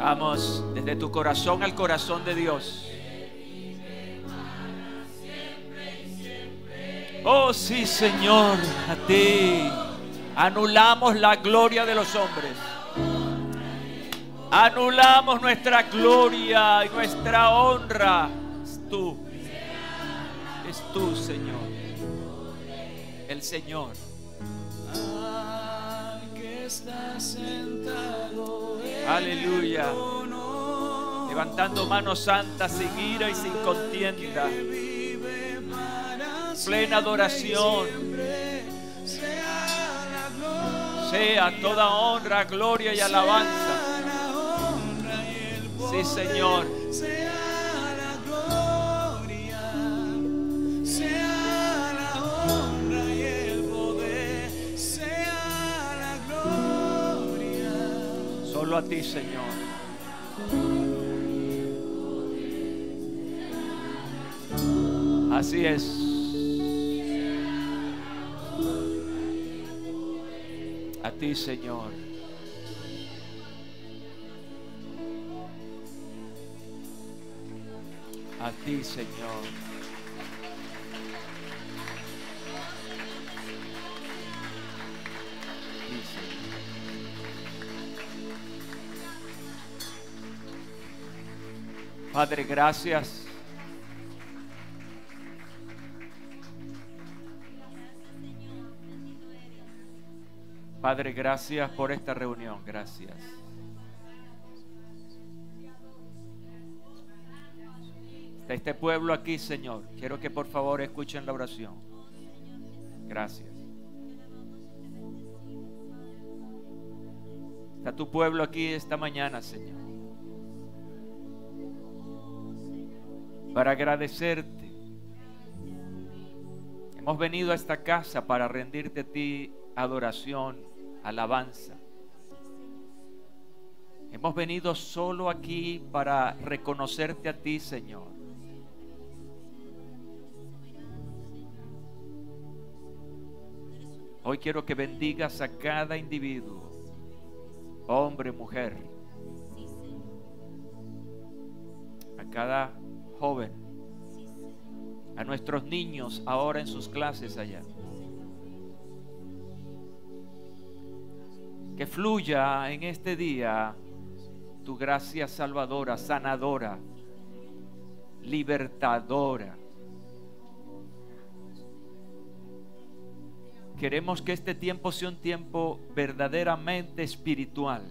Vamos, desde tu corazón al corazón de Dios. Oh sí, Señor, a ti. Anulamos la gloria de los hombres. Anulamos nuestra gloria y nuestra honra. Es tú, Señor. El Señor. Aleluya. Levantando manos santas sin ira y sin contienda. Plena adoración. Sea toda honra, gloria y alabanza. Sí, Señor. Solo a ti, Señor. Así es. A ti, Señor. A ti, Señor. Padre, gracias. Padre, gracias por esta reunión. Gracias. Está este pueblo aquí, Señor. Quiero que por favor escuchen la oración. Gracias. Está tu pueblo aquí esta mañana, Señor, para agradecerte. Hemos venido a esta casa para rendirte a ti adoración, alabanza. Hemos venido solo aquí para reconocerte a ti, Señor. Hoy quiero que bendigas a cada individuo, hombre, mujer, a cada joven, a nuestros niños ahora en sus clases allá. Que fluya en este día tu gracia salvadora, sanadora, libertadora. Queremos que este tiempo sea un tiempo verdaderamente espiritual,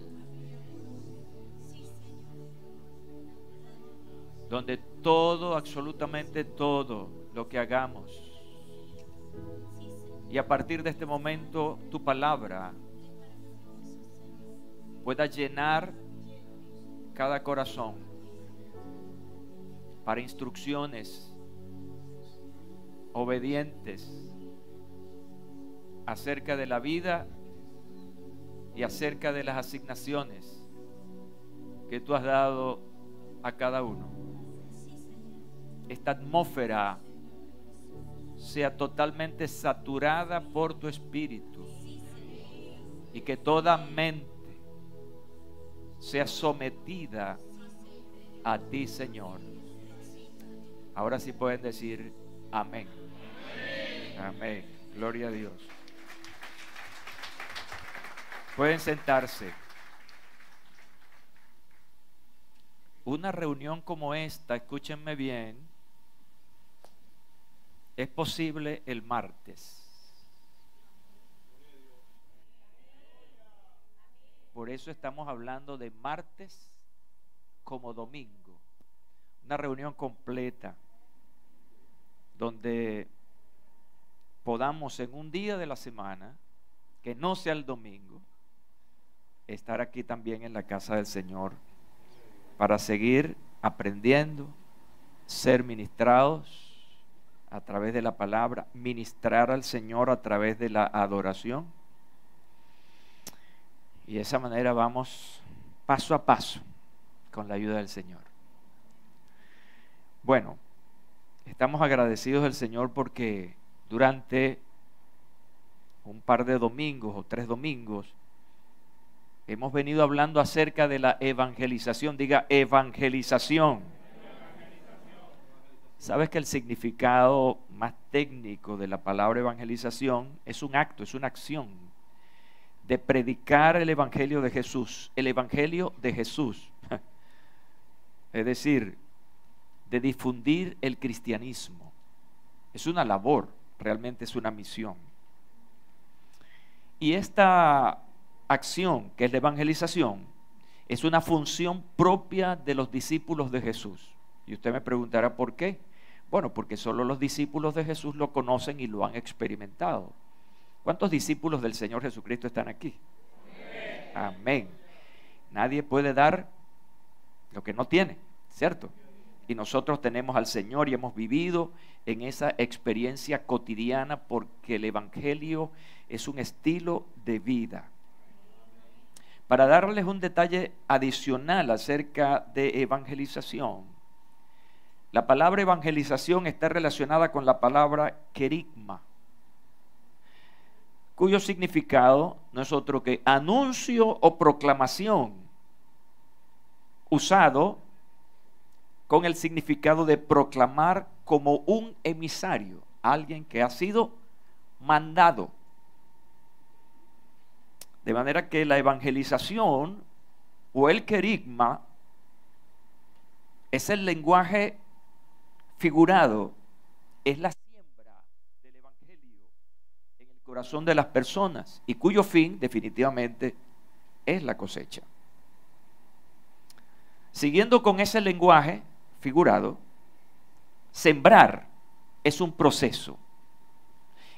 donde todo, absolutamente todo lo que hagamos, y a partir de este momento tu palabra pueda llenar cada corazón para instrucciones obedientes acerca de la vida y acerca de las asignaciones que tú has dado a cada uno. Esta atmósfera sea totalmente saturada por tu espíritu y que toda mente sea sometida a ti, Señor. Ahora sí pueden decir amén. Amén. Gloria a Dios. Pueden sentarse. Una reunión como esta, escúchenme bien, es posible el martes. Por eso estamos hablando de martes como domingo. Una reunión completa donde podamos en un día de la semana, que no sea el domingo, estar aquí también en la casa del Señor para seguir aprendiendo, ser ministrados a través de la palabra, ministrar al Señor a través de la adoración. Y de esa manera vamos paso a paso con la ayuda del Señor. Bueno, estamos agradecidos del Señor porque durante un par de domingos o 3 domingos Hemos venido hablando acerca de la evangelización. Diga evangelización. ¿Sabes que el significado más técnico de la palabra evangelización es un acto, es una acción de predicar el evangelio de Jesús? El evangelio de Jesús. Es decir, de difundir el cristianismo. Es una labor, realmente es una misión. Y esta acción, que es la evangelización, es una función propia de los discípulos de Jesús. Y usted me preguntará ¿por qué? Bueno, porque solo los discípulos de Jesús lo conocen y lo han experimentado. ¿Cuántos discípulos del Señor Jesucristo están aquí? Amén. Nadie puede dar lo que no tiene, ¿cierto? Y nosotros tenemos al Señor y hemos vivido en esa experiencia cotidiana porque el evangelio es un estilo de vida. Para darles un detalle adicional acerca de evangelización, la palabra evangelización está relacionada con la palabra querigma, cuyo significado no es otro que anuncio o proclamación, usado con el significado de proclamar como un emisario, alguien que ha sido mandado. De manera que la evangelización o el querigma es el lenguaje figurado, es la siembra del evangelio en el corazón de las personas y cuyo fin definitivamente es la cosecha. Siguiendo con ese lenguaje figurado, sembrar es un proceso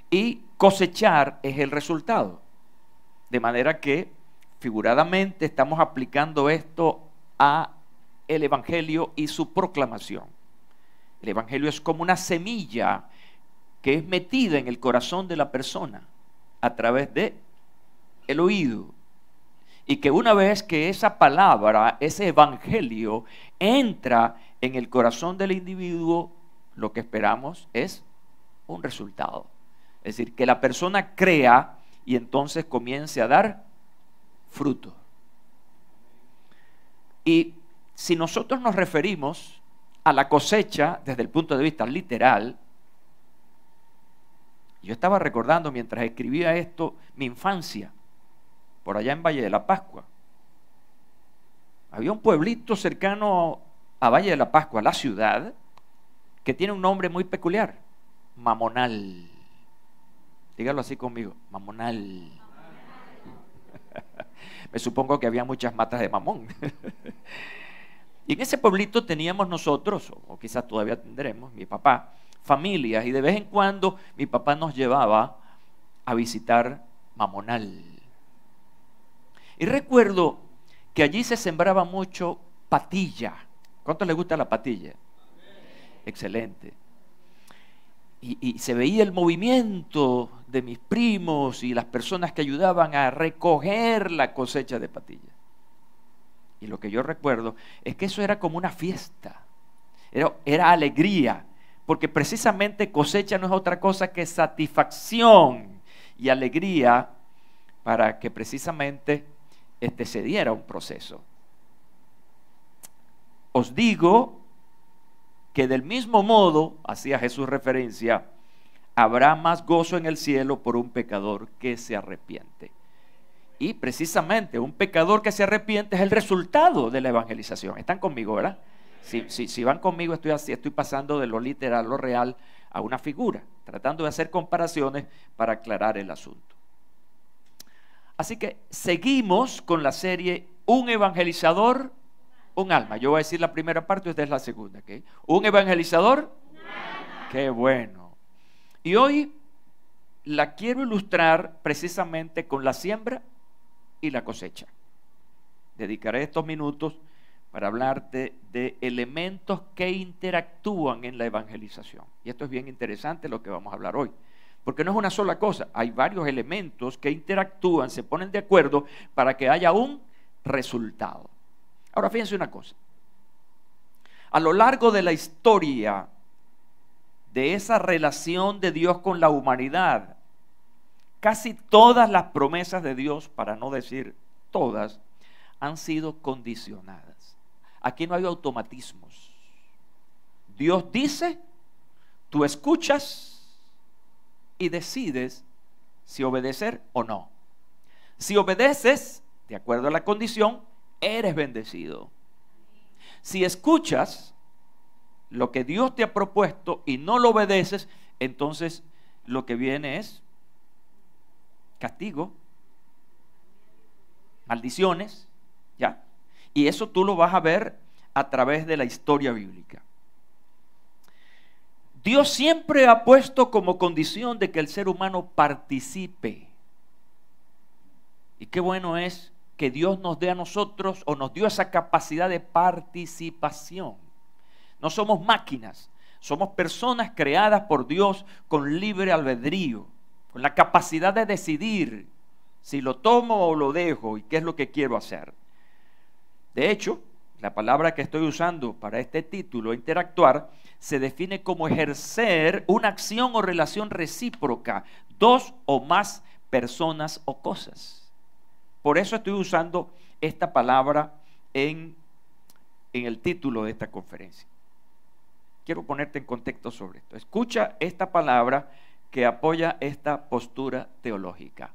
y cosechar es el resultado. De manera que figuradamente estamos aplicando esto a el evangelio y su proclamación. El evangelio es como una semilla que es metida en el corazón de la persona a través de el oído. Y que una vez que esa palabra, ese evangelio entra en el corazón del individuo, lo que esperamos es un resultado. Es decir, que la persona crea y entonces comience a dar fruto. Y si nosotros nos referimos a la cosecha desde el punto de vista literal, yo estaba recordando mientras escribía esto mi infancia, por allá en Valle de la Pascua. Había un pueblito cercano a Valle de la Pascua, la ciudad, que tiene un nombre muy peculiar, Mamonal. Dígalo así conmigo, Mamonal. Me supongo que había muchas matas de mamón. Y en ese pueblito teníamos nosotros, o quizás todavía tendremos, mi papá, familias, y de vez en cuando mi papá nos llevaba a visitar Mamonal. Y recuerdo que allí se sembraba mucho patilla. ¿Cuánto le gusta la patilla? Excelente. Y se veía el movimiento de mis primos y las personas que ayudaban a recoger la cosecha de patilla. Y lo que yo recuerdo es que eso era como una fiesta, era alegría, porque precisamente cosecha no es otra cosa que satisfacción y alegría para que precisamente se diera un proceso. Os digo que del mismo modo, hacía Jesús referencia, habrá más gozo en el cielo por un pecador que se arrepiente. Y precisamente un pecador que se arrepiente es el resultado de la evangelización. ¿Están conmigo, verdad? Si van conmigo, estoy pasando de lo literal, lo real, a una figura, tratando de hacer comparaciones para aclarar el asunto. Así que seguimos con la serie Un evangelizador, un alma. Yo voy a decir la primera parte, usted es la segunda. ¿Okay? Un evangelizador, un alma. Qué bueno. Y hoy la quiero ilustrar precisamente con la siembra y la cosecha. Dedicaré estos minutos para hablarte de elementos que interactúan en la evangelización. Y esto es bien interesante lo que vamos a hablar hoy. Porque no es una sola cosa, hay varios elementos que interactúan, se ponen de acuerdo para que haya un resultado. Ahora fíjense una cosa, a lo largo de la historia de esa relación de Dios con la humanidad, casi todas las promesas de Dios, para no decir todas, han sido condicionadas. Aquí no hay automatismos. Dios dice, tú escuchas y decides si obedecer o no. Si obedeces, de acuerdo a la condición, eres bendecido. Si escuchas lo que Dios te ha propuesto y no lo obedeces, entonces lo que viene es castigo, maldiciones, ¿ya? Y eso tú lo vas a ver a través de la historia bíblica. Dios siempre ha puesto como condición de que el ser humano participe. Y qué bueno es que Dios nos dé a nosotros, o nos dio esa capacidad de participación. No somos máquinas, somos personas creadas por Dios con libre albedrío, con la capacidad de decidir si lo tomo o lo dejo y qué es lo que quiero hacer. De hecho, la palabra que estoy usando para este título, interactuar, se define como ejercer una acción o relación recíproca, dos o más personas o cosas. Por eso estoy usando esta palabra en el título de esta conferencia. Quiero ponerte en contexto sobre esto. Escucha esta palabra que apoya esta postura teológica.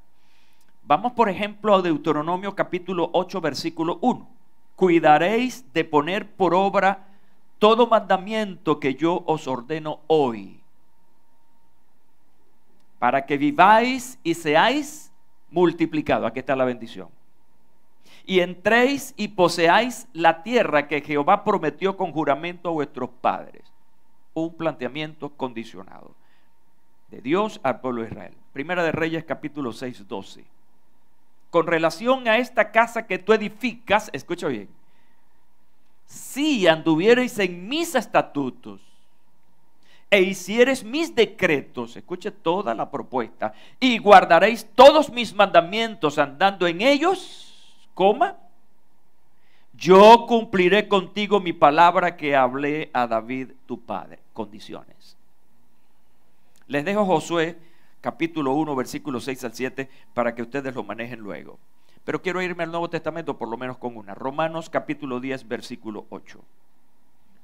Vamos, por ejemplo, a Deuteronomio capítulo 8, versículo 1. Cuidaréis de poner por obra todo mandamiento que yo os ordeno hoy, para que viváis y seáis multiplicados. Aquí está la bendición. Y entréis y poseáis la tierra que Jehová prometió con juramento a vuestros padres. Un planteamiento condicionado de Dios al pueblo de Israel. Primera de Reyes capítulo 6, 12. Con relación a esta casa que tú edificas, escucha bien, si anduviereis en mis estatutos e hiciereis mis decretos, escuche toda la propuesta, y guardaréis todos mis mandamientos andando en ellos, yo cumpliré contigo mi palabra que hablé a David tu padre. Condiciones. Les dejo Josué capítulo 1, versículos 6 al 7, para que ustedes lo manejen luego. Pero quiero irme al Nuevo Testamento por lo menos con una. Romanos capítulo 10, versículo 8.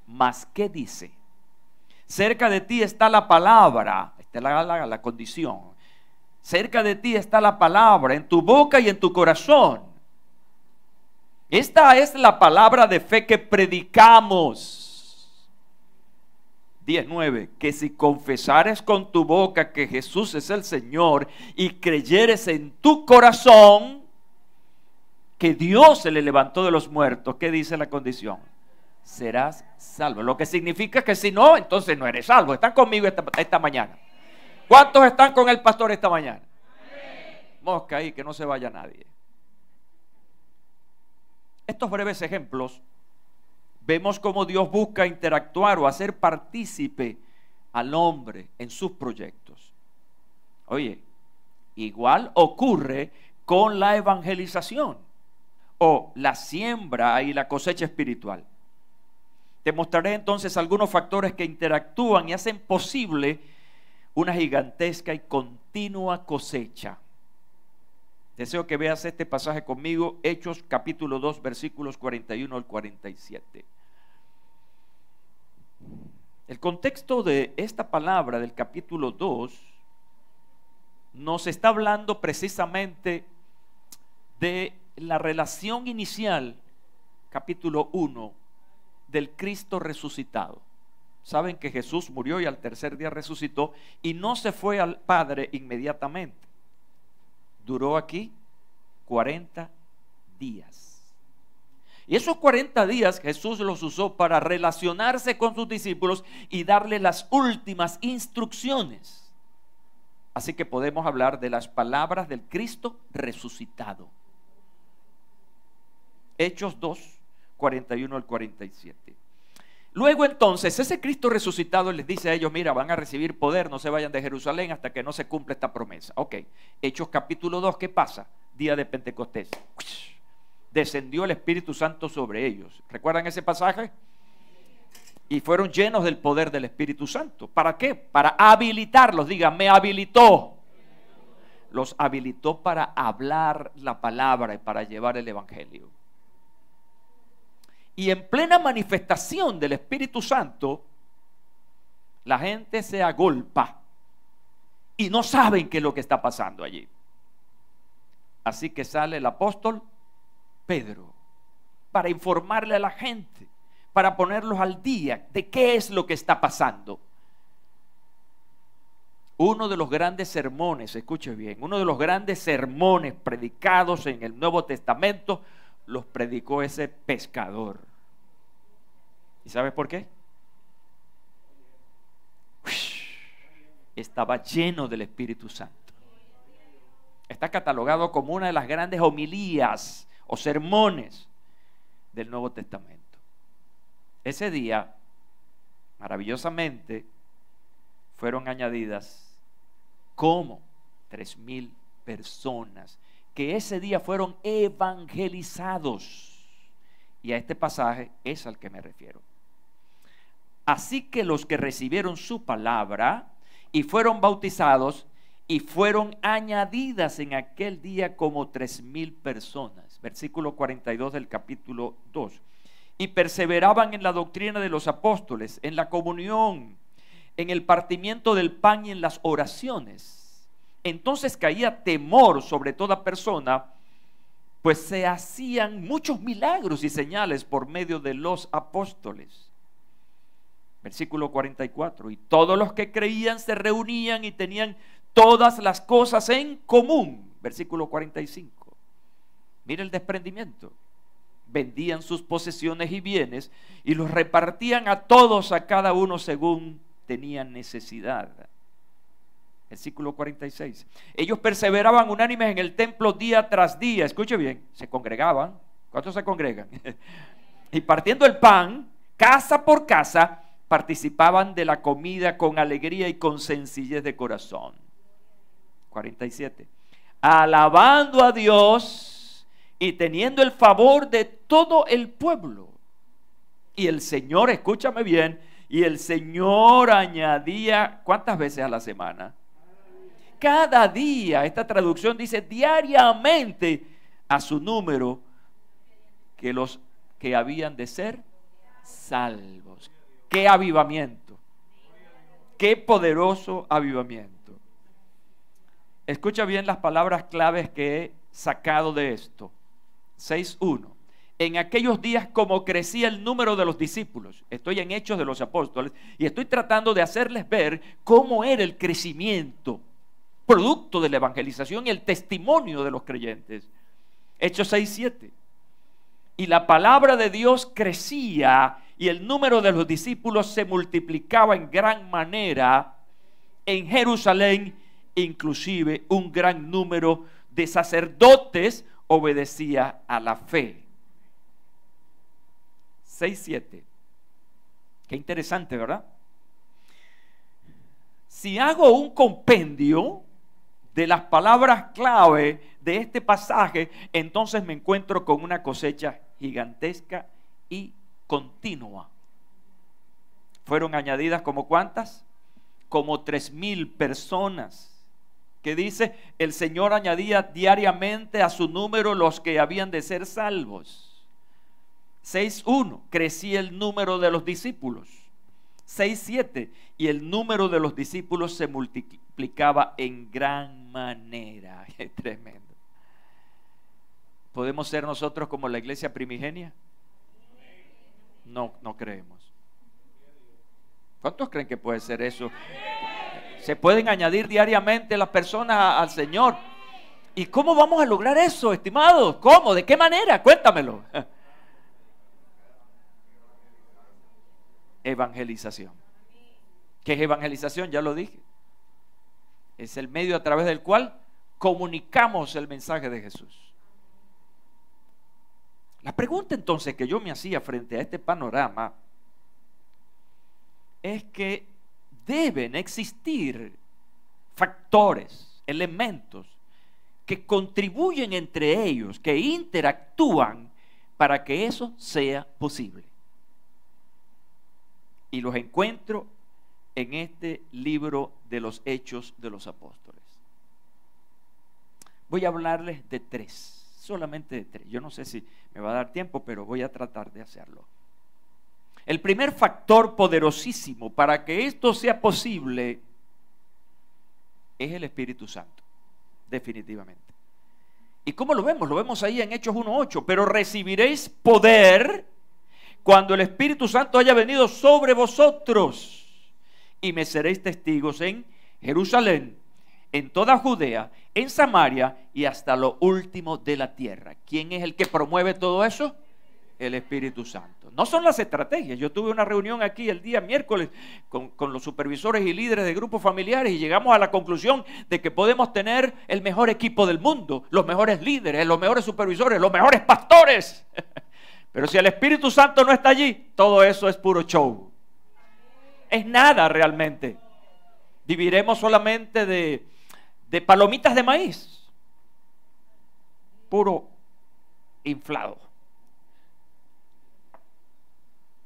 Mas, ¿qué dice? Cerca de ti está la palabra, esta es la condición. Cerca de ti está la palabra, en tu boca y en tu corazón. Esta es la palabra de fe que predicamos. 10:9, que si confesares con tu boca que Jesús es el Señor y creyeres en tu corazón que Dios se le levantó de los muertos, ¿qué dice la condición? Serás salvo. Lo que significa que si no, entonces no eres salvo. ¿Están conmigo esta mañana? ¿Cuántos están con el pastor esta mañana? Mosca ahí, que no se vaya nadie. Estos breves ejemplos, vemos cómo Dios busca interactuar o hacer partícipe al hombre en sus proyectos. Oye, igual ocurre con la evangelización o la siembra y la cosecha espiritual. Te mostraré entonces algunos factores que interactúan y hacen posible una gigantesca y continua cosecha. Deseo que veas este pasaje conmigo, Hechos capítulo 2, versículos 41 al 47. El contexto de esta palabra del capítulo 2 nos está hablando precisamente de la relación inicial, capítulo 1, del Cristo resucitado. Saben que Jesús murió y al tercer día resucitó y no se fue al Padre inmediatamente. Duró aquí 40 días. Y esos 40 días Jesús los usó para relacionarse con sus discípulos y darle las últimas instrucciones. Así que podemos hablar de las palabras del Cristo resucitado. Hechos 2, 41 al 47. Luego entonces ese Cristo resucitado les dice a ellos: mira, van a recibir poder, no se vayan de Jerusalén hasta que no se cumpla esta promesa. Ok, Hechos capítulo 2, ¿qué pasa? Día de Pentecostés. Descendió el Espíritu Santo sobre ellos. ¿Recuerdan ese pasaje? Y fueron llenos del poder del Espíritu Santo. ¿Para qué? Para habilitarlos. Digan, me habilitó. Los habilitó para hablar la palabra y para llevar el evangelio. Y en plena manifestación del Espíritu Santo, la gente se agolpa y no saben qué es lo que está pasando allí. Así que sale el apóstol Pedro para informarle a la gente, para ponerlos al día de qué es lo que está pasando. Uno de los grandes sermones, escuche bien, uno de los grandes sermones predicados en el Nuevo Testamento los predicó ese pescador. ¿Y sabes por qué? Estaba lleno del Espíritu Santo. Está catalogado como una de las grandes homilías o sermones del Nuevo Testamento. Ese día, maravillosamente, fueron añadidas como 3,000 personas que ese día fueron evangelizados. Y a este pasaje es al que me refiero. Así que los que recibieron su palabra y fueron bautizados, y fueron añadidas en aquel día como 3,000 personas. Versículo 42 del capítulo 2. Y perseveraban en la doctrina de los apóstoles, en la comunión, en el partimiento del pan y en las oraciones. Entonces caía temor sobre toda persona, pues se hacían muchos milagros y señales por medio de los apóstoles. Versículo 44. Y todos los que creían se reunían y tenían todas las cosas en común. Versículo 45. Mira el desprendimiento. Vendían sus posesiones y bienes y los repartían a todos, a cada uno según tenían necesidad. Versículo 46. Ellos perseveraban unánimes en el templo día tras día. Escuche bien, se congregaban. ¿Cuántos se congregan? Y partiendo el pan, casa por casa, participaban de la comida con alegría y con sencillez de corazón. 47. Alabando a Dios y teniendo el favor de todo el pueblo. Y el Señor, escúchame bien, y el Señor añadía, ¿cuántas veces a la semana? Cada día. Esta traducción dice diariamente a su número que los que habían de ser salvos. ¡Qué avivamiento! ¡Qué poderoso avivamiento! Escucha bien las palabras claves que he sacado de esto. 6.1. En aquellos días, como crecía el número de los discípulos. Estoy en Hechos de los Apóstoles y estoy tratando de hacerles ver cómo era el crecimiento, producto de la evangelización y el testimonio de los creyentes. Hechos 6.7. Y la palabra de Dios crecía y el número de los discípulos se multiplicaba en gran manera en Jerusalén. Inclusive un gran número de sacerdotes obedecía a la fe. 6.7. Qué interesante, ¿verdad? Si hago un compendio de las palabras clave de este pasaje, entonces me encuentro con una cosecha gigantesca y continua. Fueron añadidas como ¿cuántas? Como 3,000 personas. Que dice, el Señor añadía diariamente a su número los que habían de ser salvos. 6.1, crecía el número de los discípulos. 6.7, y el número de los discípulos se multiplicaba en gran manera. Es tremendo. ¿Podemos ser nosotros como la iglesia primigenia? No, no creemos. ¿Cuántos creen que puede ser eso? Se pueden añadir diariamente las personas al Señor. ¿Y cómo vamos a lograr eso, estimados? ¿Cómo? ¿De qué manera? Cuéntamelo. Evangelización. ¿Qué es evangelización? Ya lo dije. Es el medio a través del cual comunicamos el mensaje de Jesús. La pregunta entonces que yo me hacía frente a este panorama es que deben existir factores, elementos que contribuyen entre ellos, que interactúan para que eso sea posible. Y los encuentro en este libro de los Hechos de los Apóstoles. Voy a hablarles de 3. solamente 3. Yo no sé si me va a dar tiempo, pero voy a tratar de hacerlo. El primer factor poderosísimo para que esto sea posible es el Espíritu Santo, definitivamente. ¿Y cómo lo vemos? Lo vemos ahí en Hechos 1:8. Pero recibiréis poder cuando el Espíritu Santo haya venido sobre vosotros, y me seréis testigos en Jerusalén, en toda Judea, en Samaria y hasta lo último de la tierra. ¿Quién es el que promueve todo eso? El Espíritu Santo. No son las estrategias. Yo tuve una reunión aquí el día miércoles con los supervisores y líderes de grupos familiares y llegamos a la conclusión de que podemos tener el mejor equipo del mundo, los mejores líderes, los mejores supervisores, los mejores pastores. Pero si el Espíritu Santo no está allí, todo eso es puro show. Es nada realmente. Viviremos solamente de palomitas de maíz, puro inflado.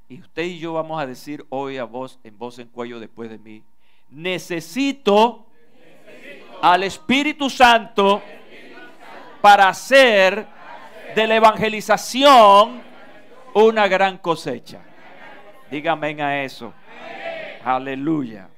Y usted y yo vamos a decir hoy en voz en cuello después de mí: necesito al Espíritu Santo para hacer de la evangelización una gran cosecha. Dígame a eso. Aleluya.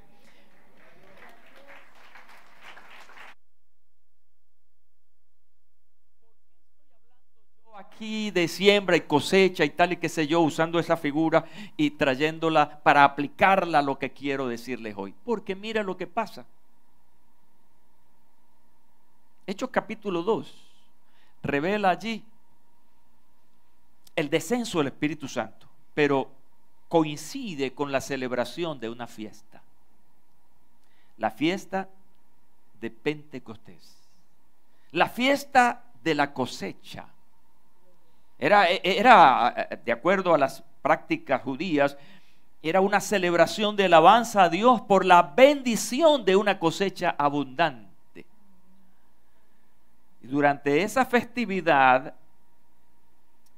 Aquí de siembra y cosecha y tal y qué sé yo, usando esa figura y trayéndola para aplicarla a lo que quiero decirles hoy. Porque mira lo que pasa. Hechos capítulo 2 revela allí el descenso del Espíritu Santo, pero coincide con la celebración de una fiesta. La fiesta de Pentecostés. La fiesta de la cosecha. Era, de acuerdo a las prácticas judías, era una celebración de alabanza a Dios por la bendición de una cosecha abundante. Y durante esa festividad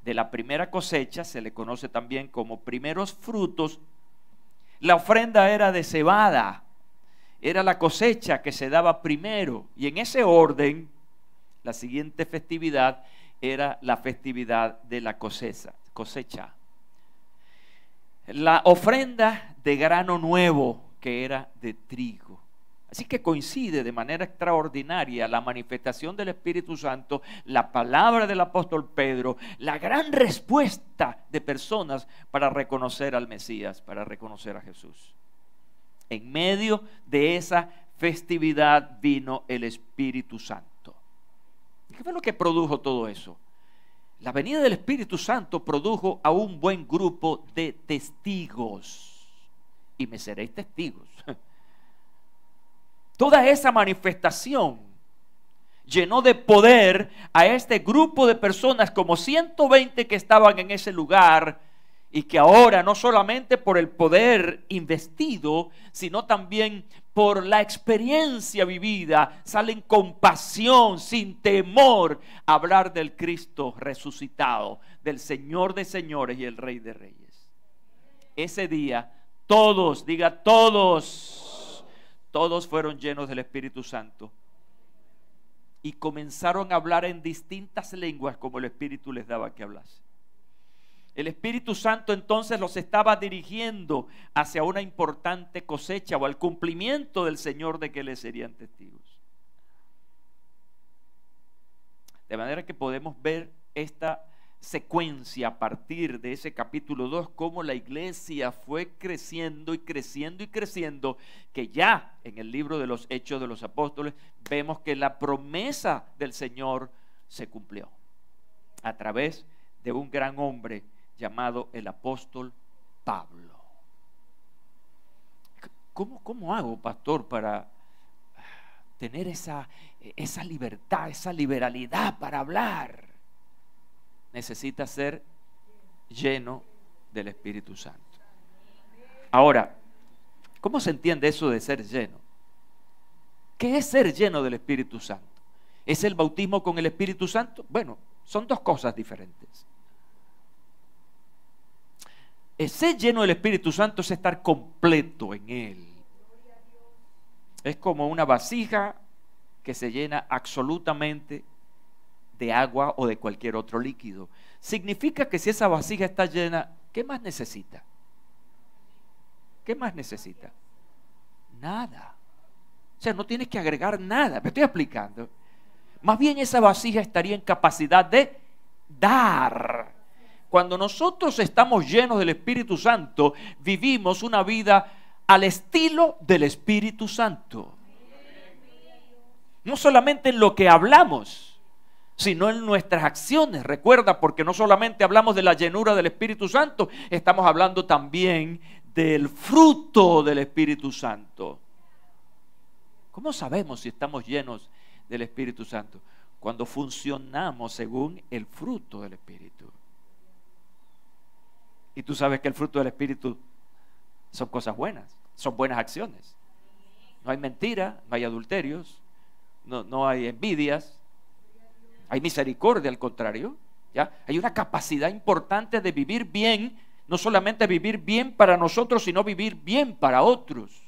de la primera cosecha, se le conoce también como primeros frutos, la ofrenda era de cebada, era la cosecha que se daba primero, y en ese orden, la siguiente festividad era la festividad de la cosecha. La ofrenda de grano nuevo, que era de trigo. Así que coincide de manera extraordinaria la manifestación del Espíritu Santo, la palabra del apóstol Pedro, la gran respuesta de personas para reconocer al Mesías, para reconocer a Jesús. En medio de esa festividad vino el Espíritu Santo. ¿Qué fue lo que produjo todo eso? La venida del Espíritu Santo produjo a un buen grupo de testigos. Y me seréis testigos. Toda esa manifestación llenó de poder a este grupo de personas, como 120 que estaban en ese lugar, y que ahora no solamente por el poder investido, sino también por la experiencia vivida, salen con pasión, sin temor, a hablar del Cristo resucitado, del Señor de señores y el Rey de reyes. Ese día todos, diga todos fueron llenos del Espíritu Santo y comenzaron a hablar en distintas lenguas como el Espíritu les daba que hablase. El Espíritu Santo entonces los estaba dirigiendo hacia una importante cosecha o al cumplimiento del Señor de que les serían testigos. De manera que podemos ver esta secuencia a partir de ese capítulo 2, cómo la iglesia fue creciendo y creciendo y creciendo, que ya en el libro de los Hechos de los Apóstoles vemos que la promesa del Señor se cumplió a través de un gran hombre llamado el apóstol Pablo. ¿Cómo hago, pastor, para tener esa libertad, esa liberalidad para hablar? Necesita ser lleno del Espíritu Santo. Ahora, ¿cómo se entiende eso de ser lleno? ¿Qué es ser lleno del Espíritu Santo? ¿Es el bautismo con el Espíritu Santo? Bueno, son dos cosas diferentes. Ser lleno del Espíritu Santo es estar completo en Él. Es como una vasija que se llena absolutamente de agua o de cualquier otro líquido. Significa que si esa vasija está llena, ¿qué más necesita? ¿Qué más necesita? Nada. O sea, no tienes que agregar nada. Me estoy explicando. Más bien esa vasija estaría en capacidad de dar. Cuando nosotros estamos llenos del Espíritu Santo, vivimos una vida al estilo del Espíritu Santo. No solamente en lo que hablamos, sino en nuestras acciones. Recuerda, porque no solamente hablamos de la llenura del Espíritu Santo, estamos hablando también del fruto del Espíritu Santo. ¿Cómo sabemos si estamos llenos del Espíritu Santo? Cuando funcionamos según el fruto del Espíritu. Y tú sabes que el fruto del Espíritu son cosas buenas, son buenas acciones. No hay mentira, no hay adulterios, no hay envidias, hay misericordia, al contrario. ¿Ya? Hay una capacidad importante de vivir bien, no solamente vivir bien para nosotros, sino vivir bien para otros.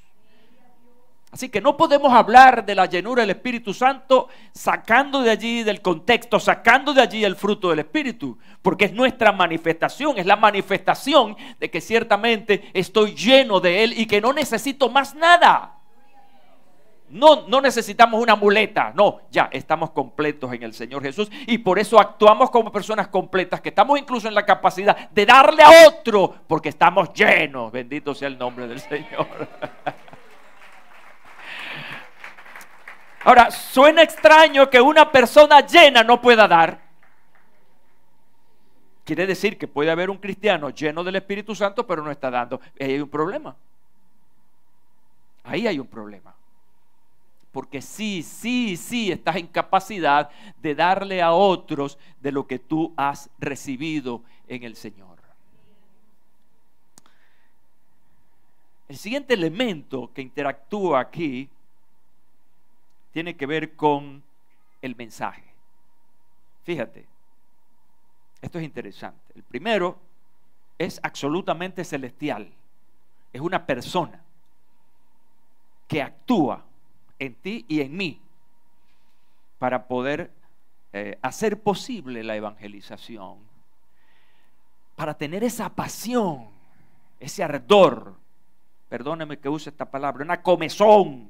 Así que no podemos hablar de la llenura del Espíritu Santo sacando de allí del contexto, sacando de allí el fruto del Espíritu, porque es nuestra manifestación, es la manifestación de que ciertamente estoy lleno de Él y que no necesito más nada. No necesitamos una muleta, no, ya estamos completos en el Señor Jesús y por eso actuamos como personas completas, que estamos incluso en la capacidad de darle a otro, porque estamos llenos, bendito sea el nombre del Señor. Ahora, suena extraño que una persona llena no pueda dar. Quiere decir que puede haber un cristiano lleno del Espíritu Santo, pero no está dando. Ahí hay un problema. Ahí hay un problema. Porque sí, estás en capacidad de darle a otros de lo que tú has recibido en el Señor. El siguiente elemento que interactúa aquí tiene que ver con el mensaje. Fíjate, esto es interesante. El primero es absolutamente celestial. Es una persona que actúa en ti y en mí para poder hacer posible la evangelización, para tener esa pasión, ese ardor, perdóneme que use esta palabra, una comezón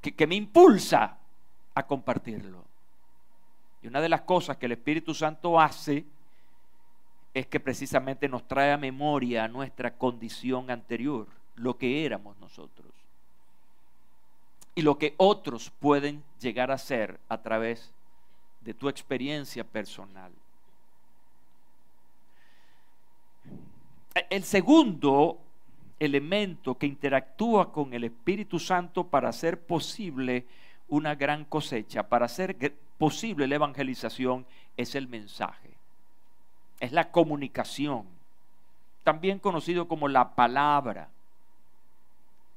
que me impulsa a compartirlo. Y una de las cosas que el Espíritu Santo hace es que precisamente nos trae a memoria nuestra condición anterior, lo que éramos nosotros y lo que otros pueden llegar a ser a través de tu experiencia personal. El segundo elemento que interactúa con el Espíritu Santo para hacer posible una gran cosecha, para hacer posible la evangelización, es el mensaje, es la comunicación, también conocido como la palabra.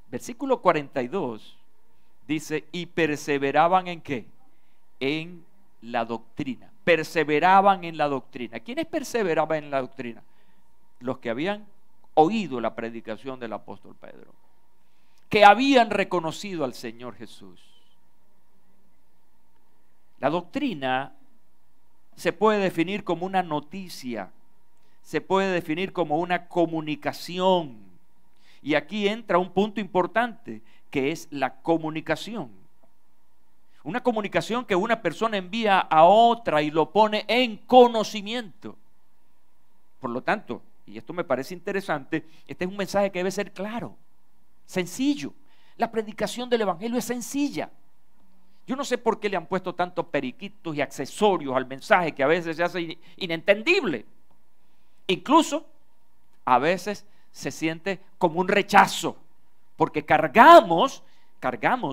Versículo 42 dice: y perseveraban ¿en qué? En la doctrina. Perseveraban en la doctrina. ¿Quiénes perseveraban en la doctrina? Los que habían oído la predicación del apóstol Pedro, que habían reconocido al Señor Jesús. La doctrina se puede definir como una noticia, se puede definir como una comunicación, y aquí entra un punto importante, que es la comunicación. Una comunicación que una persona envía a otra y lo pone en conocimiento. Por lo tanto, y esto me parece interesante, este es un mensaje que debe ser claro, sencillo. La predicación del evangelio es sencilla. Yo no sé por qué le han puesto tantos periquitos y accesorios al mensaje que a veces se hace inentendible. Incluso a veces se siente como un rechazo, porque cargamos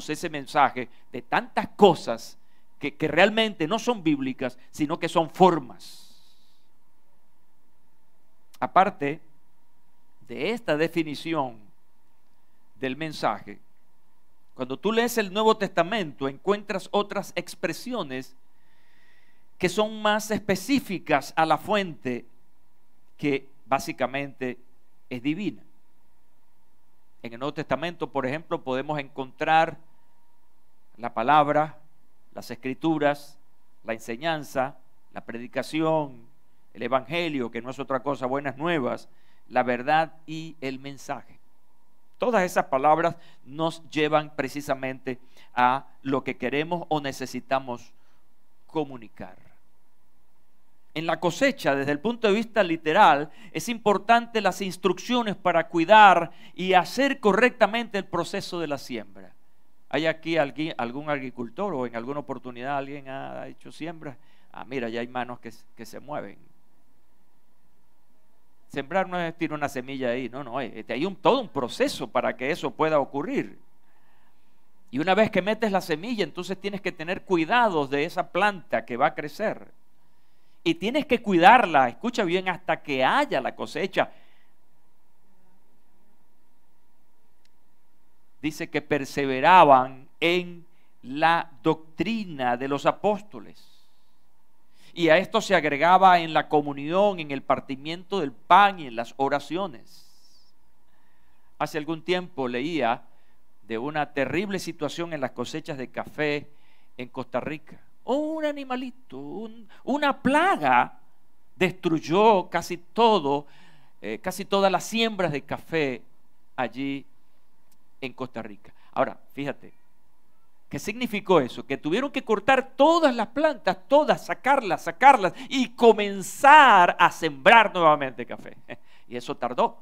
ese mensaje de tantas cosas que realmente no son bíblicas, sino que son formas. Aparte de esta definición del mensaje, cuando tú lees el Nuevo Testamento encuentras otras expresiones que son más específicas a la fuente, que básicamente es divina. En el Nuevo Testamento, por ejemplo, podemos encontrar la palabra las escrituras, la enseñanza, la predicación, el evangelio, que no es otra cosa, buenas nuevas, la verdad y el mensaje. Todas esas palabras nos llevan precisamente a lo que queremos o necesitamos comunicar. En la cosecha, desde el punto de vista literal, es importante las instrucciones para cuidar y hacer correctamente el proceso de la siembra. ¿Hay aquí algún agricultor o en alguna oportunidad alguien ha hecho siembra? Mira, ya hay manos que se mueven. Sembrar no es tirar una semilla ahí, no, hay todo un proceso para que eso pueda ocurrir. Y una vez que metes la semilla, entonces tienes que tener cuidados de esa planta que va a crecer. Y tienes que cuidarla, escucha bien, hasta que haya la cosecha. Dice que perseveraban en la doctrina de los apóstoles. Y a esto se agregaba en la comunión, en el partimiento del pan y en las oraciones. Hace algún tiempo leía de una terrible situación en las cosechas de café en Costa Rica. Un animalito, una plaga destruyó casi todas las siembras de café allí en Costa Rica. Ahora, fíjate, ¿qué significó eso? Que tuvieron que cortar todas las plantas, todas, sacarlas y comenzar a sembrar nuevamente café. Y eso tardó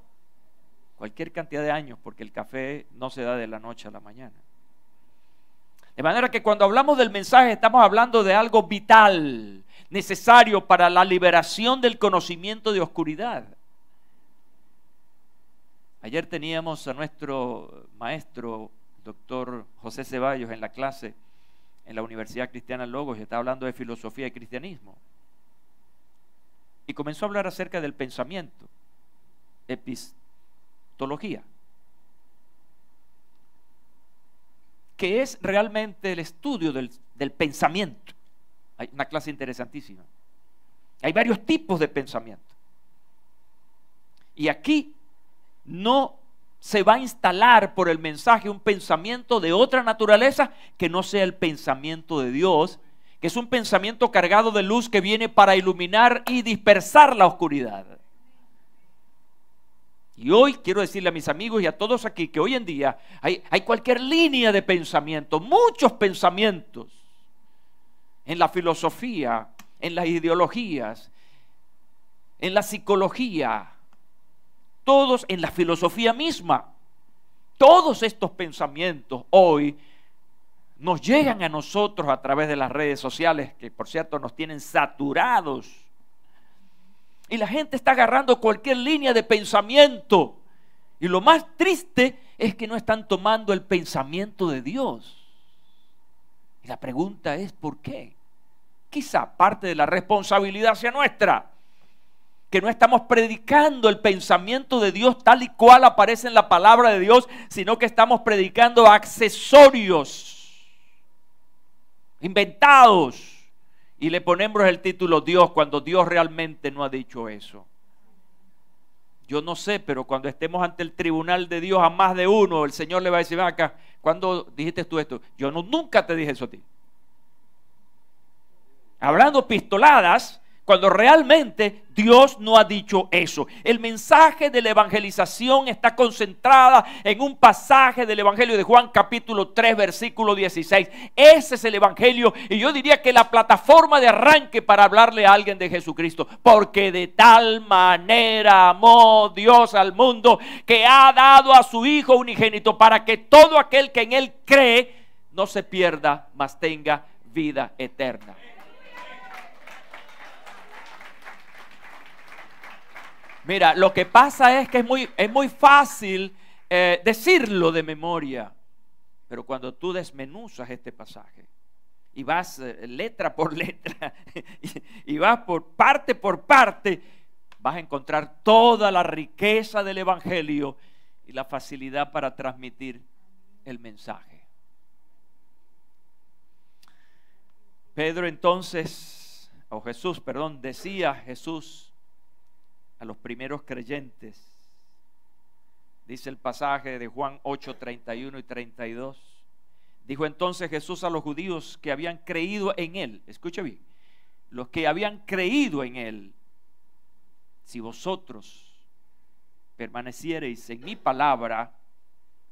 cualquier cantidad de años, porque el café no se da de la noche a la mañana. De manera que cuando hablamos del mensaje estamos hablando de algo vital, necesario para la liberación del conocimiento de oscuridad. Ayer teníamos a nuestro maestro, doctor José Ceballos, en la clase en la Universidad Cristiana Logos, y estaba hablando de filosofía y cristianismo. Y comenzó a hablar acerca del pensamiento, epistología, que es realmente el estudio del pensamiento. Hay una clase interesantísima. Hay varios tipos de pensamiento. Y aquí no se va a instalar por el mensaje un pensamiento de otra naturaleza que no sea el pensamiento de Dios, que es un pensamiento cargado de luz que viene para iluminar y dispersar la oscuridad. Y hoy quiero decirle a mis amigos y a todos aquí que hoy en día hay cualquier línea de pensamiento, muchos pensamientos en la filosofía, en las ideologías, en la psicología, todos en la filosofía misma. Todos estos pensamientos hoy nos llegan a nosotros a través de las redes sociales, que por cierto nos tienen saturados. Y la gente está agarrando cualquier línea de pensamiento. Y lo más triste es que no están tomando el pensamiento de Dios. Y la pregunta es, ¿por qué? Quizá parte de la responsabilidad sea nuestra, que no estamos predicando el pensamiento de Dios tal y cual aparece en la palabra de Dios, sino que estamos predicando accesorios inventados. Y le ponemos el título Dios cuando Dios realmente no ha dicho eso. Yo no sé, pero cuando estemos ante el tribunal de Dios a más de uno, el Señor le va a decir, ven acá, ¿cuándo dijiste tú esto? Yo nunca te dije eso a ti. Hablando pistoladas, cuando realmente Dios no ha dicho eso. El mensaje de la evangelización está concentrada en un pasaje del Evangelio de Juan capítulo 3 versículo 16. Ese es el Evangelio, y yo diría que la plataforma de arranque para hablarle a alguien de Jesucristo. Porque de tal manera amó Dios al mundo, que ha dado a su Hijo unigénito, para que todo aquel que en Él cree no se pierda, mas tenga vida eterna. Mira, lo que pasa es que es muy fácil decirlo de memoria, pero cuando tú desmenuzas este pasaje y vas letra por letra y vas por parte, vas a encontrar toda la riqueza del Evangelio y la facilidad para transmitir el mensaje. Decía Jesús a los primeros creyentes, dice el pasaje de Juan 8, 31 y 32, Dijo entonces Jesús a los judíos que habían creído en él, escucha bien, los que habían creído en él: si vosotros permaneciereis en mi palabra,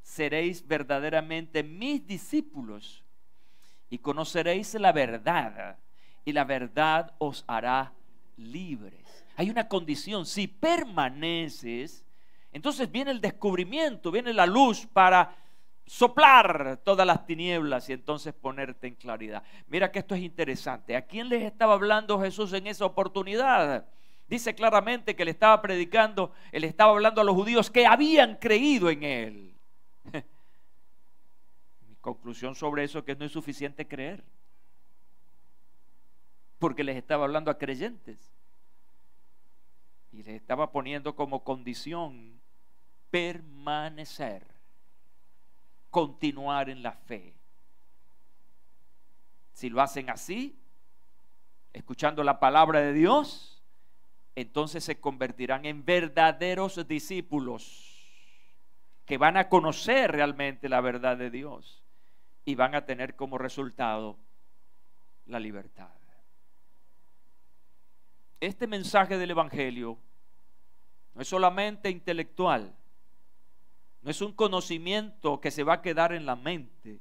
seréis verdaderamente mis discípulos y conoceréis la verdad, y la verdad os hará libres. Hay una condición: si permaneces, entonces viene el descubrimiento, viene la luz para soplar todas las tinieblas y entonces ponerte en claridad. Mira que esto es interesante. ¿A quién les estaba hablando Jesús en esa oportunidad? Dice claramente que le estaba predicando, él estaba hablando a los judíos que habían creído en él. Mi conclusión sobre eso es que no es suficiente creer, porque les estaba hablando a creyentes y les estaba poniendo como condición permanecer, continuar en la fe. Si lo hacen así, escuchando la palabra de Dios, entonces se convertirán en verdaderos discípulos que van a conocer realmente la verdad de Dios y van a tener como resultado la libertad. Este mensaje del Evangelio no es solamente intelectual, no es un conocimiento que se va a quedar en la mente,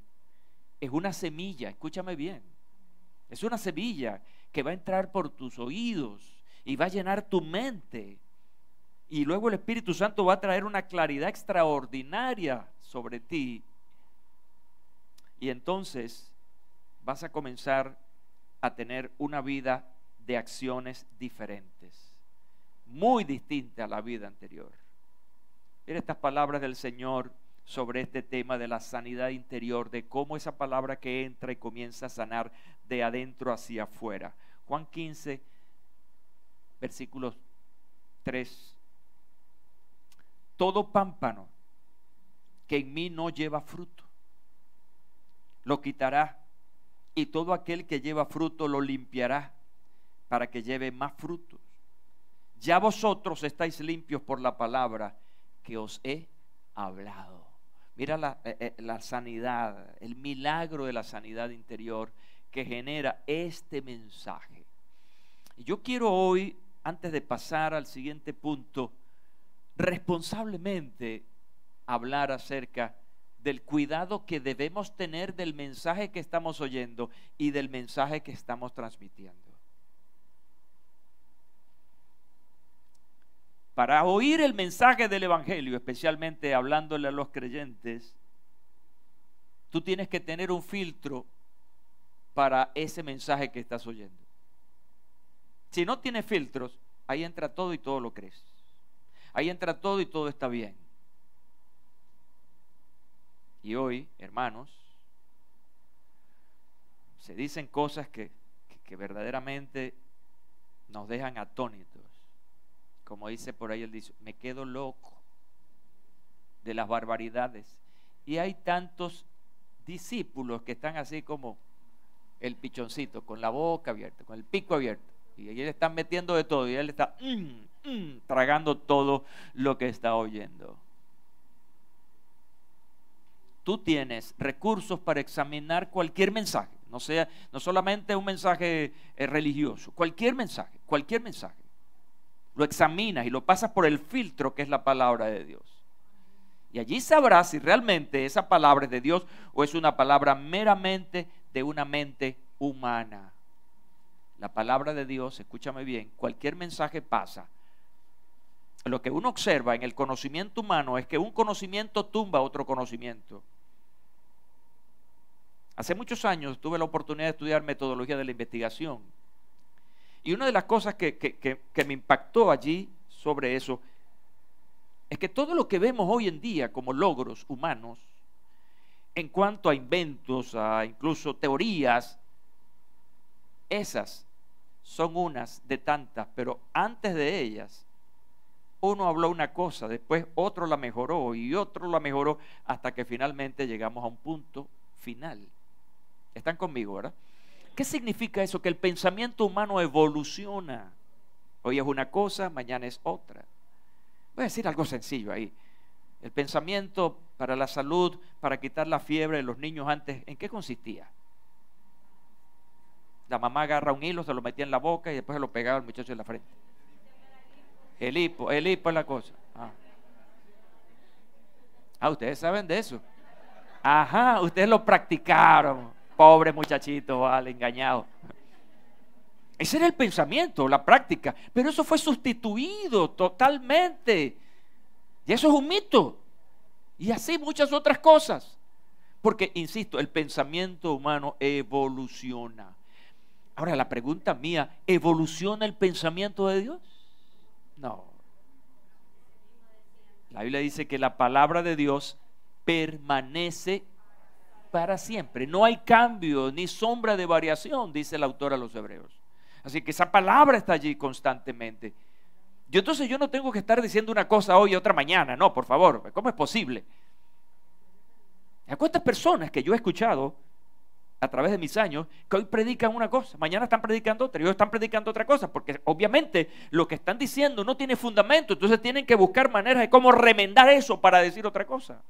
es una semilla, escúchame bien, es una semilla que va a entrar por tus oídos y va a llenar tu mente, y luego el Espíritu Santo va a traer una claridad extraordinaria sobre ti, y entonces vas a comenzar a tener una vida de acciones diferentes, muy distinta a la vida anterior. Mira estas palabras del Señor sobre este tema de la sanidad interior, de cómo esa palabra que entra y comienza a sanar de adentro hacia afuera. Juan 15, versículos 3. Todo pámpano que en mí no lleva fruto, lo quitará, y todo aquel que lleva fruto lo limpiará, para que lleve más frutos. Ya vosotros estáis limpios por la palabra que os he hablado. Mira la sanidad, el milagro de la sanidad interior que genera este mensaje. Y yo quiero hoy, antes de pasar al siguiente punto, responsablemente hablar acerca del cuidado que debemos tener del mensaje que estamos oyendo y del mensaje que estamos transmitiendo. Para oír el mensaje del Evangelio, especialmente hablándole a los creyentes, tú tienes que tener un filtro para ese mensaje que estás oyendo. Si no tienes filtros, ahí entra todo y todo lo crees. Ahí entra todo y todo está bien. Y hoy, hermanos, se dicen cosas que verdaderamente nos dejan atónitos. Como dice por ahí, él dice: me quedo loco de las barbaridades. Y hay tantos discípulos que están así como el pichoncito, con la boca abierta, con el pico abierto, y ellos están metiendo de todo, y él está tragando todo lo que está oyendo. Tú tienes recursos para examinar cualquier mensaje, no solamente un mensaje religioso, cualquier mensaje. Lo examinas y lo pasas por el filtro que es la palabra de Dios. Y allí sabrás si realmente esa palabra es de Dios o es una palabra meramente de una mente humana. La palabra de Dios, escúchame bien, cualquier mensaje pasa. Lo que uno observa en el conocimiento humano es que un conocimiento tumba otro conocimiento. Hace muchos años tuve la oportunidad de estudiar metodología de la investigación. Y una de las cosas que me impactó allí sobre eso es que todo lo que vemos hoy en día como logros humanos, en cuanto a inventos, a incluso teorías, esas son unas de tantas, pero antes de ellas, uno habló una cosa, después otro la mejoró y otro la mejoró, hasta que finalmente llegamos a un punto final. ¿Están conmigo, verdad? ¿Qué significa eso? Que el pensamiento humano evoluciona. Hoy es una cosa, mañana es otra. Voy a decir algo sencillo ahí. El pensamiento para la salud, para quitar la fiebre de los niños antes, ¿en qué consistía? La mamá agarra un hilo, se lo metía en la boca y después se lo pegaba al muchacho en la frente. El hipo es la cosa. Ustedes saben de eso. Ajá, ustedes lo practicaron. Pobre muchachito, vale, engañado. Ese era el pensamiento, la práctica. Pero eso fue sustituido totalmente. Y eso es un mito. Y así muchas otras cosas. Porque, insisto, el pensamiento humano evoluciona. Ahora, la pregunta mía, ¿evoluciona el pensamiento de Dios? No. La Biblia dice que la palabra de Dios permanece para siempre. No hay cambio ni sombra de variación, dice el autor a los Hebreos. Así que esa palabra está allí constantemente. Entonces yo no tengo que estar diciendo una cosa hoy y otra mañana. No, por favor, ¿cómo es posible? ¿A cuántas personas que yo he escuchado a través de mis años que hoy predican una cosa, mañana están predicando otra y hoy están predicando otra cosa? Porque obviamente lo que están diciendo no tiene fundamento, entonces tienen que buscar maneras de cómo remendar eso para decir otra cosa.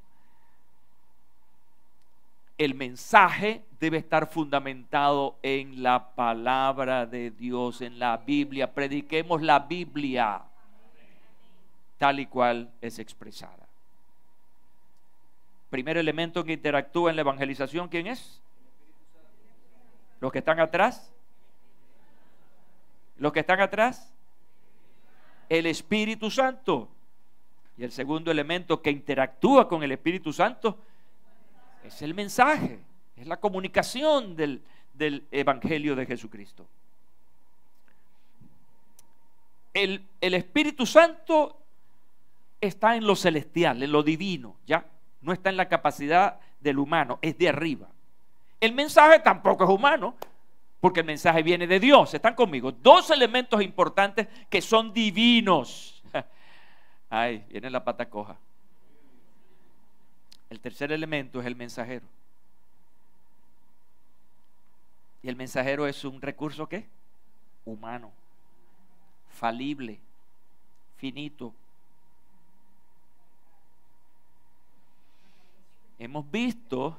El mensaje debe estar fundamentado en la palabra de Dios, en la Biblia. Prediquemos la Biblia tal y cual es expresada. Primer elemento que interactúa en la evangelización, ¿quién es? ¿Los que están atrás? ¿Los que están atrás? El Espíritu Santo. Y el segundo elemento que interactúa con el Espíritu Santo es el mensaje, es la comunicación del Evangelio de Jesucristo. El Espíritu Santo está en lo celestial, en lo divino, ¿ya? No está en la capacidad del humano, es de arriba. El mensaje tampoco es humano, porque el mensaje viene de Dios. ¿Están conmigo? Dos elementos importantes que son divinos. Ay, viene la pata coja. El tercer elemento es el mensajero. Y el mensajero es un recurso, ¿qué? Humano, falible, finito. Hemos visto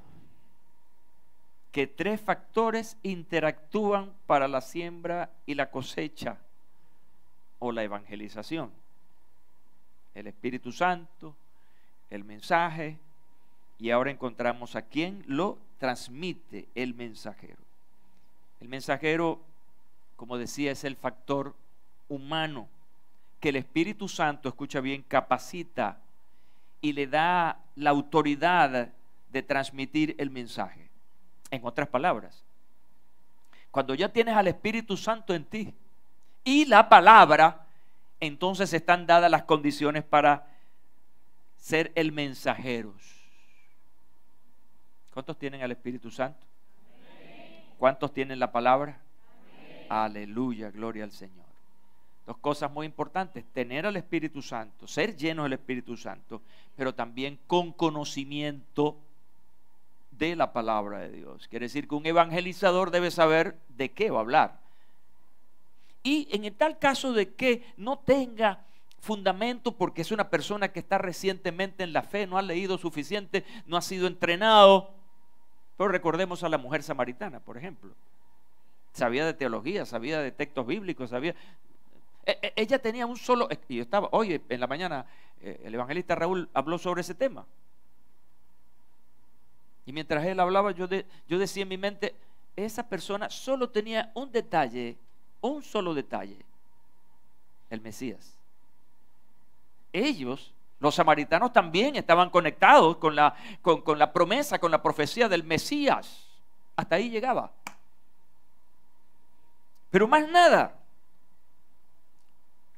que tres factores interactúan para la siembra y la cosecha o la evangelización: el Espíritu Santo, el mensaje, y ahora encontramos a quien lo transmite, el mensajero. El mensajero, como decía, es el factor humano que el Espíritu Santo, escucha bien, capacita y le da la autoridad de transmitir el mensaje. En otras palabras, cuando ya tienes al Espíritu Santo en ti y la palabra, entonces están dadas las condiciones para ser el mensajero. ¿Cuántos tienen al Espíritu Santo? ¿Cuántos tienen la palabra? Aleluya, gloria al Señor. Dos cosas muy importantes: tener al Espíritu Santo, ser llenos del Espíritu Santo, pero también con conocimiento de la palabra de Dios. Quiere decir que un evangelizador debe saber de qué va a hablar. Y en el tal caso de que no tenga fundamento, porque es una persona que está recientemente en la fe, no ha leído suficiente, no ha sido entrenado. Pero recordemos a la mujer samaritana, por ejemplo. Sabía de teología, sabía de textos bíblicos, sabía. Ella tenía un solo. Y yo estaba, oye, en la mañana, el evangelista Raúl habló sobre ese tema. Y mientras él hablaba, yo decía en mi mente: esa persona solo tenía un detalle, un solo detalle: el Mesías. Ellos, los samaritanos, también estaban conectados con la promesa, con la profecía del Mesías. Hasta ahí llegaba. Pero más nada.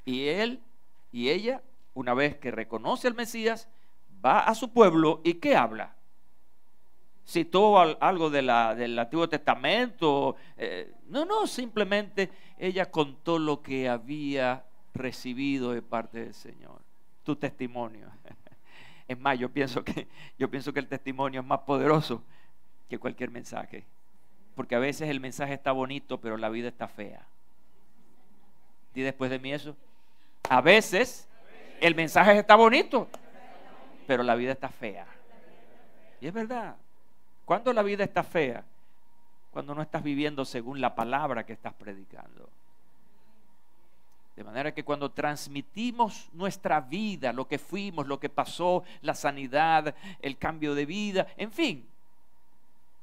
Y él y ella, una vez que reconoce al Mesías, va a su pueblo y ¿qué habla? Citó algo del Antiguo Testamento. No, simplemente ella contó lo que había recibido de parte del Señor. Tu testimonio. Es más, yo pienso que el testimonio es más poderoso que cualquier mensaje, porque a veces el mensaje está bonito, pero la vida está fea. ¿Y después de mí eso? A veces el mensaje está bonito, pero la vida está fea. Y es verdad. ¿Cuándo la vida está fea? Cuando no estás viviendo según la palabra que estás predicando. De manera que cuando transmitimos nuestra vida, lo que fuimos, lo que pasó, la sanidad, el cambio de vida, en fin,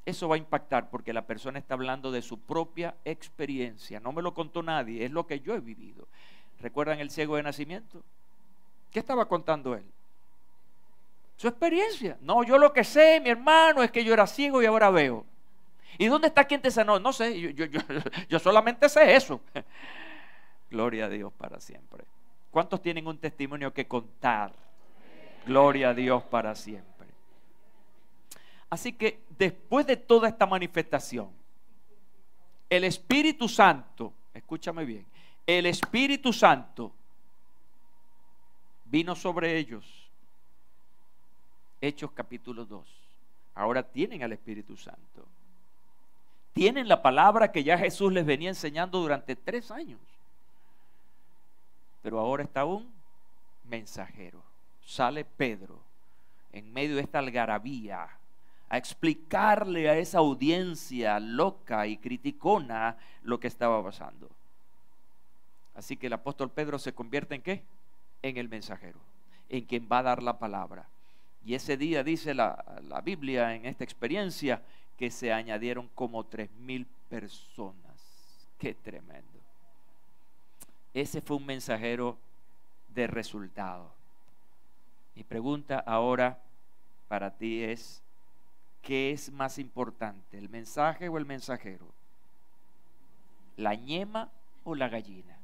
eso va a impactar porque la persona está hablando de su propia experiencia. No me lo contó nadie, es lo que yo he vivido. ¿Recuerdan el ciego de nacimiento? ¿Qué estaba contando él? Su experiencia. No, yo lo que sé, mi hermano, es que yo era ciego y ahora veo. ¿Y dónde está quien te sanó? No sé, yo solamente sé eso. Gloria a Dios para siempre. ¿Cuántos tienen un testimonio que contar? Gloria a Dios para siempre. Así que después de toda esta manifestación, el Espíritu Santo, escúchame bien, el Espíritu Santo vino sobre ellos. Hechos capítulo 2. Ahora tienen al Espíritu Santo. Tienen la palabra que ya Jesús les venía enseñando durante 3 años. Pero ahora está un mensajero. Sale Pedro en medio de esta algarabía a explicarle a esa audiencia loca y criticona lo que estaba pasando. Así que el apóstol Pedro se convierte ¿en qué? En el mensajero, en quien va a dar la palabra. Y ese día dice la Biblia en esta experiencia que se añadieron como 3,000 personas. ¡Qué tremendo! Ese fue un mensajero de resultado. Mi pregunta ahora para ti es: ¿qué es más importante, el mensaje o el mensajero? ¿La ñema o la gallina?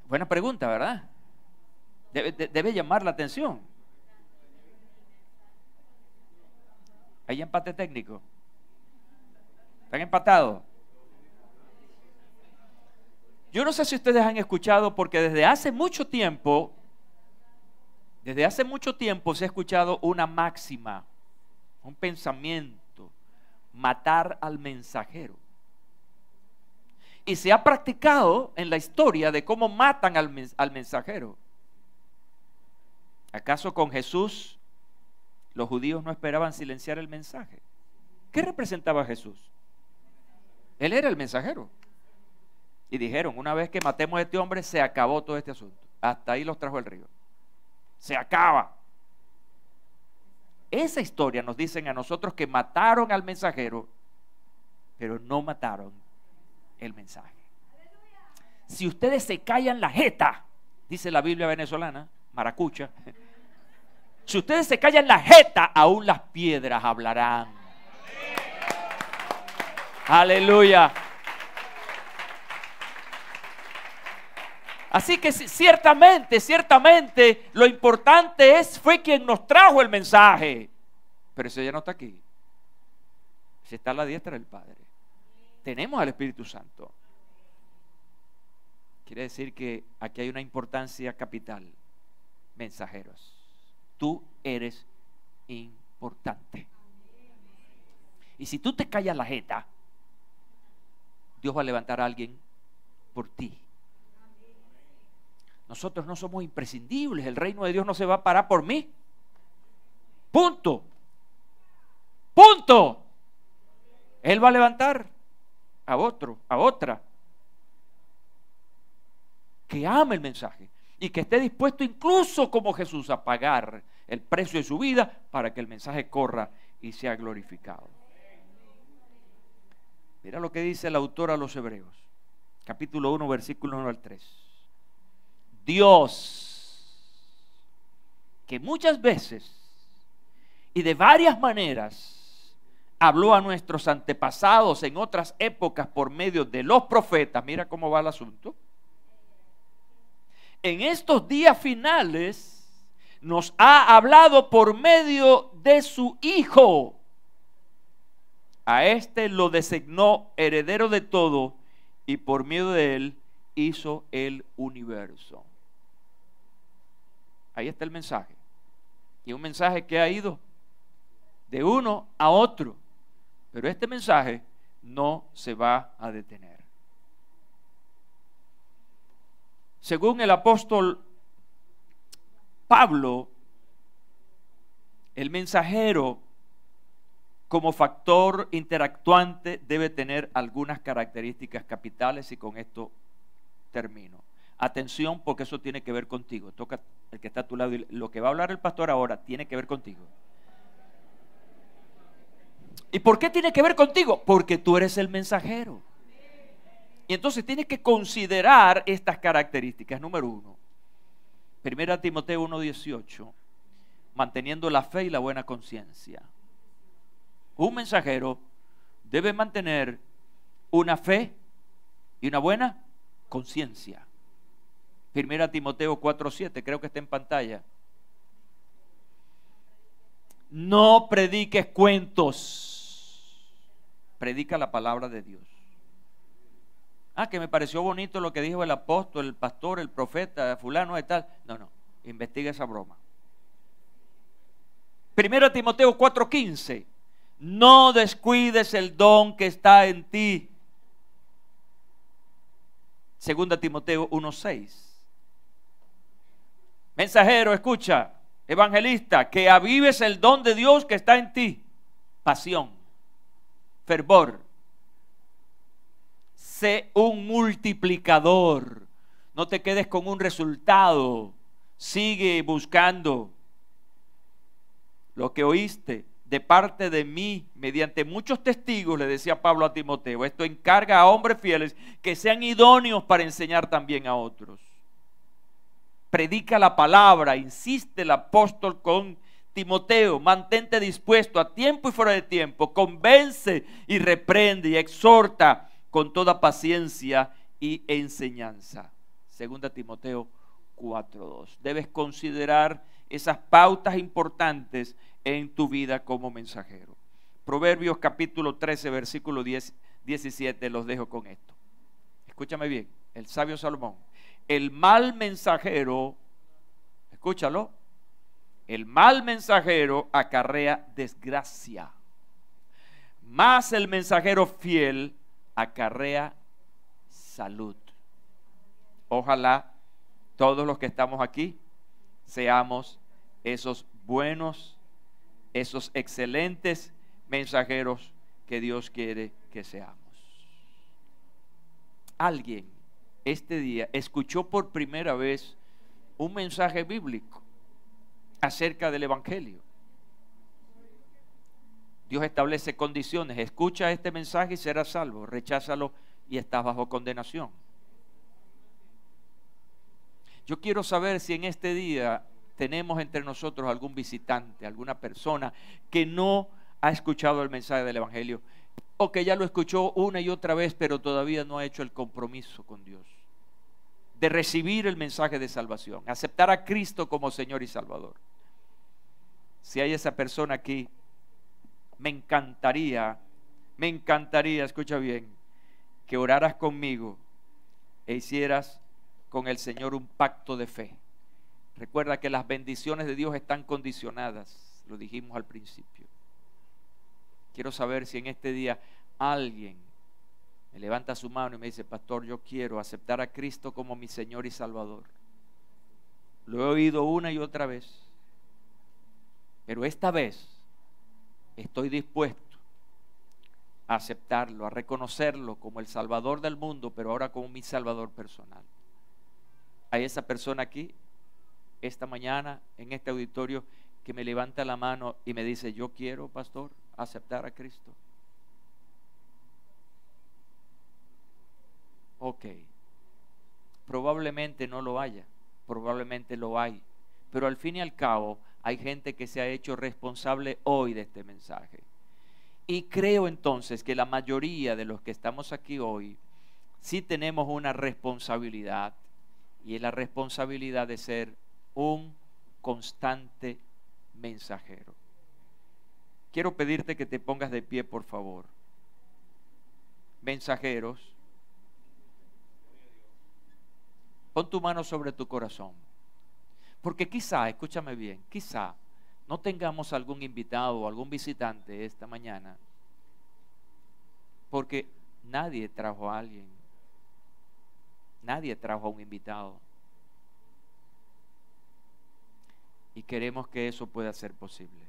Buena pregunta, ¿verdad? Debe llamar la atención. ¿Hay empate técnico? ¿Están empatados? Yo no sé si ustedes han escuchado, porque desde hace mucho tiempo se ha escuchado una máxima, un pensamiento: matar al mensajero. Y se ha practicado en la historia de cómo matan al mensajero. ¿Acaso con Jesús los judíos no esperaban silenciar el mensaje? ¿Qué representaba Jesús? Él era el mensajero. Y dijeron: una vez que matemos a este hombre, se acabó todo este asunto. Hasta ahí los trajo el río. Se acaba. Esa historia nos dicen a nosotros que mataron al mensajero, pero no mataron el mensaje. Si ustedes se callan la jeta, dice la Biblia venezolana, maracucha, si ustedes se callan la jeta, aún las piedras hablarán. Aleluya. Así que ciertamente lo importante fue quien nos trajo el mensaje. Pero ese ya no está aquí. Ese está a la diestra del Padre. Tenemos al Espíritu Santo. Quiere decir que aquí hay una importancia capital. Mensajeros, tú eres importante. Y si tú te callas la jeta, Dios va a levantar a alguien por ti. Nosotros no somos imprescindibles. El reino de Dios no se va a parar por mí. Punto. Punto. Él va a levantar a otro, a otra, que ame el mensaje y que esté dispuesto, incluso como Jesús, a pagar el precio de su vida para que el mensaje corra y sea glorificado. Mira lo que dice el autor a los Hebreos, capítulo 1, versículo 1 al 3. Dios, que muchas veces y de varias maneras habló a nuestros antepasados en otras épocas por medio de los profetas, mira cómo va el asunto, en estos días finales nos ha hablado por medio de su Hijo. A este lo designó heredero de todo y por medio de él hizo el universo. Ahí está el mensaje. Y un mensaje que ha ido de uno a otro. Pero este mensaje no se va a detener. Según el apóstol Pablo, El mensajero, como factor interactuante, debe tener algunas características capitales, y con esto termino. Atención, porque eso tiene que ver contigo. Toca el que está a tu lado, y lo que va a hablar el pastor ahora tiene que ver contigo. ¿Y por qué tiene que ver contigo? Porque tú eres el mensajero. Y entonces tienes que considerar estas características. Número 1, 1 Timoteo 1:18, manteniendo la fe y la buena conciencia. Un mensajero debe mantener una fe y una buena conciencia. 1 Timoteo 4:7, creo que está en pantalla. No prediques cuentos, predica la palabra de Dios. Que me pareció bonito lo que dijo el apóstol, el pastor, el profeta, fulano de tal. No, investiga esa broma. 1 Timoteo 4:15, no descuides el don que está en ti. 2 Timoteo 1:6, mensajero, escucha, evangelista, que avives el don de Dios que está en ti. Pasión, fervor. Sé un multiplicador. No te quedes con un resultado. Sigue buscando lo que oíste de parte de mí mediante muchos testigos, le decía Pablo a Timoteo. Esto encarga a hombres fieles que sean idóneos para enseñar también a otros. Predica la palabra, insiste el apóstol con Timoteo. Mantente dispuesto a tiempo y fuera de tiempo. Convence y reprende y exhorta con toda paciencia y enseñanza. 2 Timoteo 4:2. Debes considerar esas pautas importantes en tu vida como mensajero. Proverbios capítulo 13, versículo 17, los dejo con esto. Escúchame bien, el sabio Salomón. El mal mensajero, escúchalo, el mal mensajero acarrea desgracia, mas el mensajero fiel acarrea salud. Ojalá todos los que estamos aquí seamos esos buenos, esos excelentes mensajeros que Dios quiere que seamos. Alguien este día escuchó por primera vez un mensaje bíblico acerca del evangelio. Dios establece condiciones. Escucha este mensaje y serás salvo. Recházalo y estás bajo condenación. Yo quiero saber si en este día tenemos entre nosotros algún visitante, alguna persona que no ha escuchado el mensaje del evangelio, o que ya lo escuchó una y otra vez, pero todavía no ha hecho el compromiso con Dios de recibir el mensaje de salvación, aceptar a Cristo como Señor y Salvador. Si hay esa persona aquí, me encantaría, escucha bien, que oraras conmigo e hicieras con el Señor un pacto de fe. Recuerda que las bendiciones de Dios están condicionadas, lo dijimos al principio. Quiero saber si en este día alguien me levanta su mano y me dice: pastor, yo quiero aceptar a Cristo como mi Señor y Salvador. Lo he oído una y otra vez, pero esta vez estoy dispuesto a aceptarlo, a reconocerlo como el Salvador del mundo, pero ahora como mi Salvador personal. Hay esa persona aquí, esta mañana, en este auditorio, que me levanta la mano y me dice: yo quiero, pastor, aceptar a Cristo. Ok, probablemente no lo haya, probablemente lo hay, pero al fin y al cabo hay gente que se ha hecho responsable hoy de este mensaje. Y creo entonces que la mayoría de los que estamos aquí hoy sí tenemos una responsabilidad, y es la responsabilidad de ser un constante mensajero. Quiero pedirte que te pongas de pie, por favor. Mensajeros, pon tu mano sobre tu corazón, porque quizá, escúchame bien, quizá no tengamos algún invitado o algún visitante esta mañana, porque nadie trajo a alguien, nadie trajo a un invitado, y queremos que eso pueda ser posible.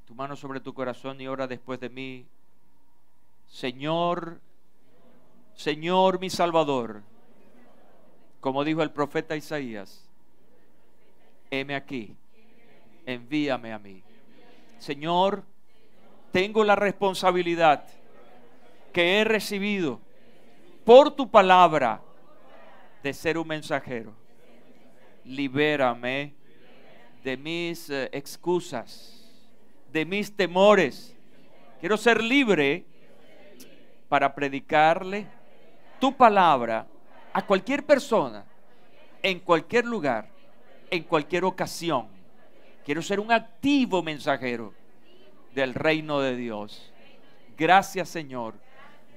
Tu mano sobre tu corazón y ora después de mí. Señor, Señor mi Salvador, como dijo el profeta Isaías, heme aquí, envíame a mí. Señor, tengo la responsabilidad que he recibido por tu palabra de ser un mensajero. Libérame de mis excusas, de mis temores. Quiero ser libre para predicarle tu palabra a cualquier persona, en cualquier lugar, en cualquier ocasión. Quiero ser un activo mensajero del reino de Dios. Gracias, Señor.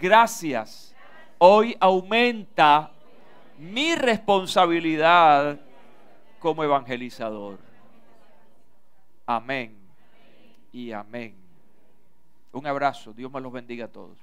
Gracias. Hoy aumenta mi responsabilidad como evangelizador. Amén y amén. Un abrazo. Dios me los bendiga a todos.